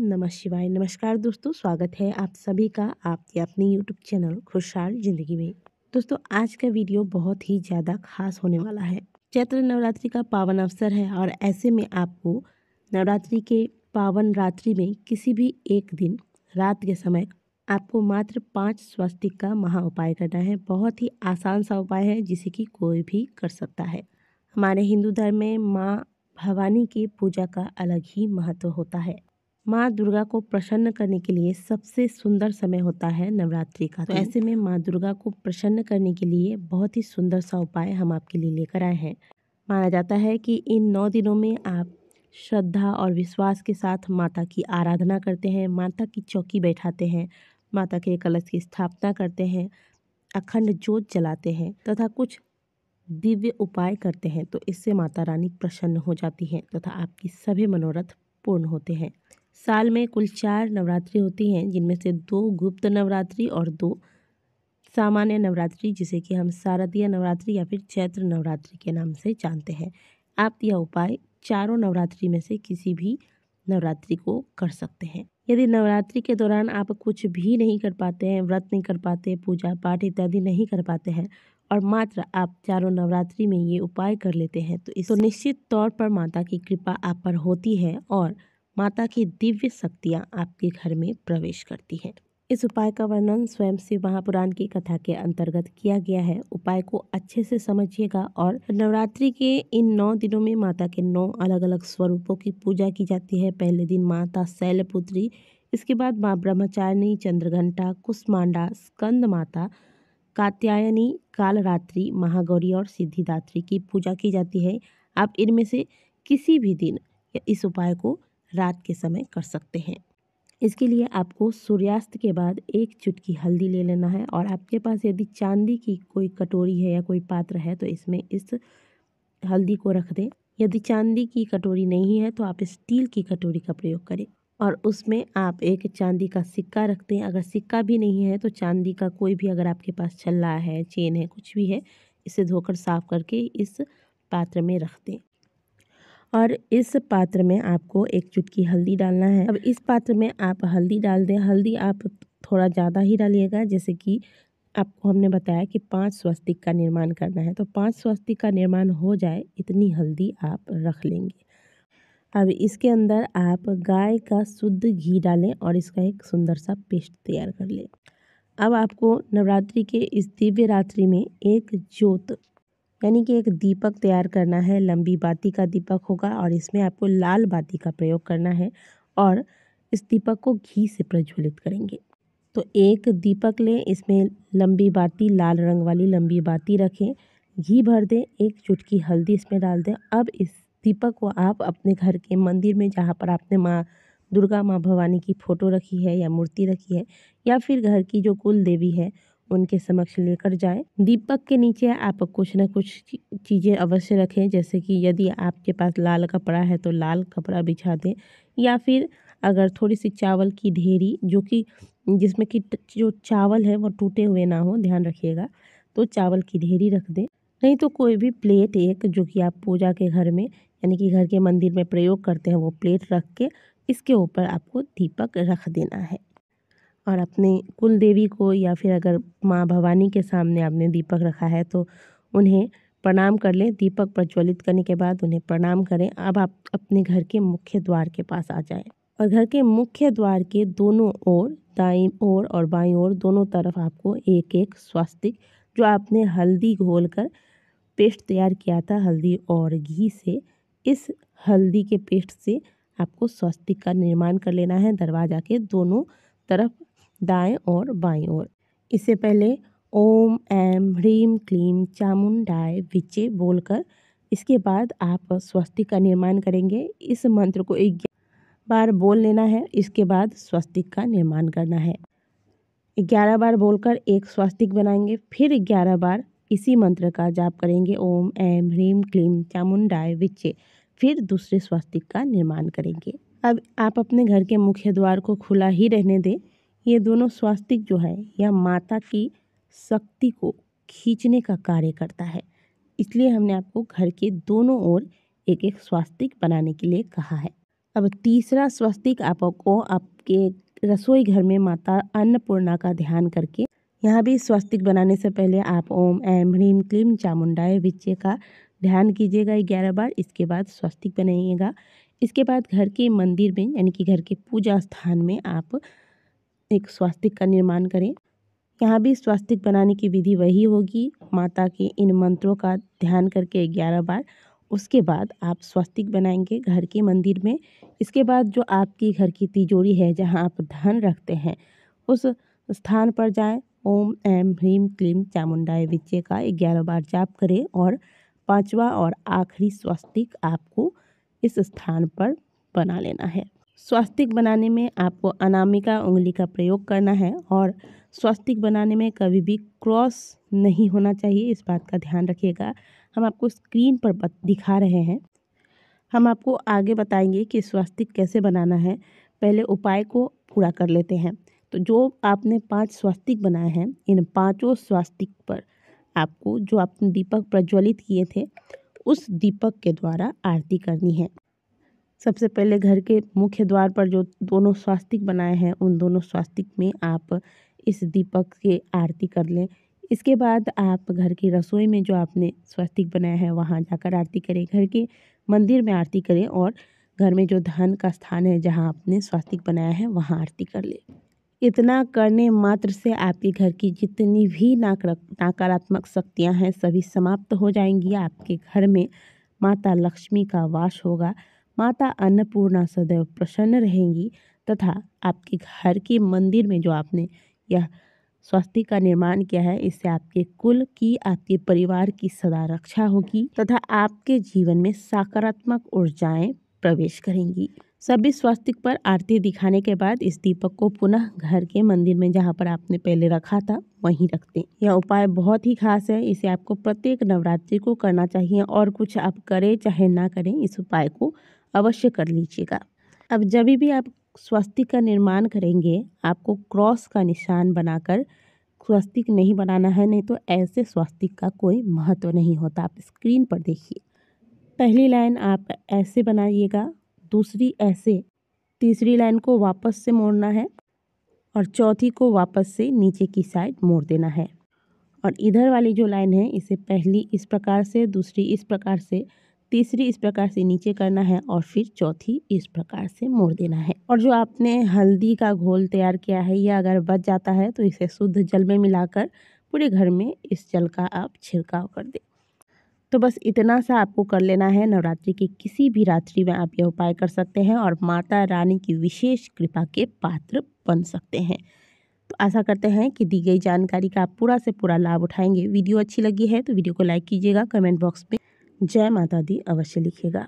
नमः शिवाय। नमस्कार दोस्तों, स्वागत है आप सभी का आपके अपने यूट्यूब चैनल खुशहाल ज़िंदगी में। दोस्तों, आज का वीडियो बहुत ही ज़्यादा खास होने वाला है। चैत्र नवरात्रि का पावन अवसर है और ऐसे में आपको नवरात्रि के पावन रात्रि में किसी भी एक दिन रात के समय आपको मात्र 5 स्वस्तिक का महा उपाय करना है। बहुत ही आसान सा उपाय है जिसे कि कोई भी कर सकता है। हमारे हिंदू धर्म में माँ भवानी की पूजा का अलग ही महत्व होता है। माँ दुर्गा को प्रसन्न करने के लिए सबसे सुंदर समय होता है नवरात्रि का। तो ऐसे में माँ दुर्गा को प्रसन्न करने के लिए बहुत ही सुंदर सा उपाय हम आपके लिए लेकर आए हैं। माना जाता है कि इन 9 दिनों में आप श्रद्धा और विश्वास के साथ माता की आराधना करते हैं, माता की चौकी बैठाते हैं, माता के कलश की स्थापना करते हैं, अखंड ज्योत जलाते हैं तथा कुछ दिव्य उपाय करते हैं, तो इससे माता रानी प्रसन्न हो जाती हैं तथा आपकी सभी मनोरथ पूर्ण होते हैं। साल में कुल 4 नवरात्रि होती हैं, जिनमें से 2 गुप्त नवरात्रि और 2 सामान्य नवरात्रि, जिसे कि हम शारदीय नवरात्रि या फिर चैत्र नवरात्रि के नाम से जानते हैं। आप यह उपाय चारों नवरात्रि में से किसी भी नवरात्रि को कर सकते हैं। यदि नवरात्रि के दौरान आप कुछ भी नहीं कर पाते हैं, व्रत नहीं कर पाते, पूजा पाठ इत्यादि नहीं कर पाते हैं और मात्र आप चारों नवरात्रि में ये उपाय कर लेते हैं, तो निश्चित तौर पर माता की कृपा आप पर होती है और माता की दिव्य शक्तियाँ आपके घर में प्रवेश करती हैं। इस उपाय का वर्णन स्वयं शिव महापुराण की कथा के अंतर्गत किया गया है। उपाय को अच्छे से समझिएगा। और नवरात्रि के इन 9 दिनों में माता के 9 अलग अलग स्वरूपों की पूजा की जाती है। पहले दिन माता शैलपुत्री, इसके बाद माँ ब्रह्मचारिणी, चंद्रघंटा, कुष्मांडा, स्कंद माता, कात्यायनी, कालरात्रि, महागौरी और सिद्धिदात्री की पूजा की जाती है। आप इनमें से किसी भी दिन इस उपाय को रात के समय कर सकते हैं। इसके लिए आपको सूर्यास्त के बाद 1 चुटकी हल्दी ले लेना है और आपके पास यदि चांदी की कोई कटोरी है या कोई पात्र है तो इसमें इस हल्दी को रख दें। यदि चांदी की कटोरी नहीं है तो आप स्टील की कटोरी का प्रयोग करें और उसमें आप एक चांदी का सिक्का रख दें। अगर सिक्का भी नहीं है तो चांदी का कोई भी, अगर आपके पास छल्ला है, चेन है, कुछ भी है, इसे धोकर साफ करके इस पात्र में रख दें। और इस पात्र में आपको 1 चुटकी हल्दी डालना है। अब इस पात्र में आप हल्दी डाल दें। हल्दी आप थोड़ा ज़्यादा ही डालिएगा, जैसे कि आपको हमने बताया कि 5 स्वस्तिक का निर्माण करना है, तो 5 स्वस्तिक का निर्माण हो जाए इतनी हल्दी आप रख लेंगे। अब इसके अंदर आप गाय का शुद्ध घी डालें और इसका एक सुंदर सा पेस्ट तैयार कर लें। अब आपको नवरात्रि के इस दिव्य रात्रि में एक ज्योत यानी कि एक दीपक तैयार करना है। लंबी बाती का दीपक होगा और इसमें आपको लाल बाती का प्रयोग करना है और इस दीपक को घी से प्रज्वलित करेंगे। तो एक दीपक लें, इसमें लंबी बाती, लाल रंग वाली लंबी बाती रखें, घी भर दें, 1 चुटकी हल्दी इसमें डाल दें। अब इस दीपक को आप अपने घर के मंदिर में, जहाँ पर आपने माँ दुर्गा, माँ भवानी की फ़ोटो रखी है या मूर्ति रखी है, या फिर घर की जो कुल देवी है, उनके समक्ष लेकर जाएं। दीपक के नीचे आप कुछ न कुछ चीज़ें अवश्य रखें, जैसे कि यदि आपके पास लाल कपड़ा है तो लाल कपड़ा बिछा दें, या फिर अगर थोड़ी सी चावल की ढेरी, जो कि जिसमें कि जो चावल है वो टूटे हुए ना हो, ध्यान रखिएगा, तो चावल की ढेरी रख दें। नहीं तो कोई भी प्लेट एक, जो कि आप पूजा के घर में यानी कि घर के मंदिर में प्रयोग करते हैं, वो प्लेट रख के इसके ऊपर आपको दीपक रख देना है। और अपने कुल देवी को, या फिर अगर माँ भवानी के सामने आपने दीपक रखा है तो उन्हें प्रणाम कर लें। दीपक प्रज्वलित करने के बाद उन्हें प्रणाम करें। अब आप अपने घर के मुख्य द्वार के पास आ जाएं और घर के मुख्य द्वार के दोनों ओर, दाईं ओर और बाईं ओर, दोनों तरफ आपको एक एक स्वस्तिक, जो आपने हल्दी घोलकर पेस्ट तैयार किया था हल्दी और घी से, इस हल्दी के पेस्ट से आपको स्वस्तिक का निर्माण कर लेना है दरवाजा के दोनों तरफ, दाएं और बाईं ओर। इससे पहले ओम ऐं ह्रीं क्लीं चामुंडाय विचे बोलकर इसके बाद आप स्वस्तिक का निर्माण करेंगे। इस मंत्र को 11 बार बोल लेना है। इसके बाद स्वस्तिक का निर्माण करना है। 11 बार बोलकर एक स्वस्तिक बनाएंगे, फिर 11 बार इसी मंत्र का जाप करेंगे, ओम ऐं ह्रीं क्लीं चामुंडाय विचे, फिर दूसरे स्वस्तिक का निर्माण करेंगे। अब आप अपने घर के मुख्य द्वार को खुला ही रहने दें। ये दोनों स्वस्तिक जो है, यह माता की शक्ति को खींचने का कार्य करता है, इसलिए हमने आपको घर के दोनों ओर एक एक स्वस्तिक बनाने के लिए कहा है। अब तीसरा स्वस्तिक आपको आपके रसोई घर में माता अन्नपूर्णा का ध्यान करके, यहाँ भी स्वस्तिक बनाने से पहले आप ओम ऐं ह्रीं क्लीं चामुंडाय विच्चे का ध्यान कीजिएगा 11 बार। इसके बाद स्वस्तिक बनाइएगा। इसके बाद घर के मंदिर में यानी कि घर के पूजा स्थान में आप एक स्वस्तिक का निर्माण करें। यहाँ भी स्वस्तिक बनाने की विधि वही होगी, माता के इन मंत्रों का ध्यान करके 11 बार। उसके बाद आप स्वस्तिक बनाएंगे घर के मंदिर में। इसके बाद जो आपकी घर की तिजोरी है जहाँ आप धन रखते हैं, उस स्थान पर जाएं, ओम ऐं ह्रीं क्लीं चामुंडाय विच्चे का 11 बार जाप करें और 5वां और आखिरी स्वस्तिक आपको इस स्थान पर बना लेना है। स्वस्तिक बनाने में आपको अनामिका उंगली का प्रयोग करना है और स्वस्तिक बनाने में कभी भी क्रॉस नहीं होना चाहिए, इस बात का ध्यान रखिएगा। हम आपको स्क्रीन पर दिखा रहे हैं। हम आपको आगे बताएंगे कि स्वस्तिक कैसे बनाना है। पहले उपाय को पूरा कर लेते हैं। तो जो आपने 5 स्वस्तिक बनाए हैं, इन 5 स्वस्तिक पर आपको जो आपने दीपक प्रज्वलित किए थे, उस दीपक के द्वारा आरती करनी है। सबसे पहले घर के मुख्य द्वार पर जो दोनों स्वस्तिक बनाए हैं, उन दोनों स्वस्तिक में आप इस दीपक की आरती कर लें। इसके बाद आप घर की रसोई में जो आपने स्वस्तिक बनाया है वहाँ जाकर आरती करें। घर के मंदिर में आरती करें और घर में जो धन का स्थान है जहाँ आपने स्वस्तिक बनाया है वहाँ आरती कर लें। इतना करने मात्र से आपके घर की जितनी भी नकारात्मक शक्तियाँ हैं सभी समाप्त हो जाएंगी। आपके घर में माता लक्ष्मी का वास होगा। माता अन्नपूर्णा सदैव प्रसन्न रहेंगी तथा आपके घर के मंदिर में जो आपने यह स्वस्तिक का निर्माण किया है, इससे आपके कुल की, आपके परिवार की सदा रक्षा होगी तथा आपके जीवन में सकारात्मक ऊर्जाएं प्रवेश करेंगी। सभी स्वस्तिक पर आरती दिखाने के बाद इस दीपक को पुनः घर के मंदिर में जहाँ पर आपने पहले रखा था वहीं रख दें। यह उपाय बहुत ही खास है, इसे आपको प्रत्येक नवरात्रि को करना चाहिए और कुछ आप करें चाहे ना करें, इस उपाय को अवश्य कर लीजिएगा। अब जब भी आप स्वस्तिक का निर्माण करेंगे, आपको क्रॉस का निशान बनाकर स्वस्तिक नहीं बनाना है, नहीं तो ऐसे स्वस्तिक का कोई महत्व नहीं होता। आप स्क्रीन पर देखिए, पहली लाइन आप ऐसे बनाइएगा, दूसरी ऐसे, तीसरी लाइन को वापस से मोड़ना है और चौथी को वापस से नीचे की साइड मोड़ देना है। और इधर वाली जो लाइन है इसे पहली इस प्रकार से, दूसरी इस प्रकार से, तीसरी इस प्रकार से नीचे करना है और फिर चौथी इस प्रकार से मोड़ देना है। और जो आपने हल्दी का घोल तैयार किया है, यह अगर बच जाता है तो इसे शुद्ध जल में मिलाकर पूरे घर में इस जल का आप छिड़काव कर दें। तो बस इतना सा आपको कर लेना है। नवरात्रि की किसी भी रात्रि में आप यह उपाय कर सकते हैं और माता रानी की विशेष कृपा के पात्र बन सकते हैं। तो आशा करते हैं कि दी गई जानकारी का आप पूरा से पूरा लाभ उठाएंगे। वीडियो अच्छी लगी है तो वीडियो को लाइक कीजिएगा, कमेंट बॉक्स में जय माता दी अवश्य लिखिएगा।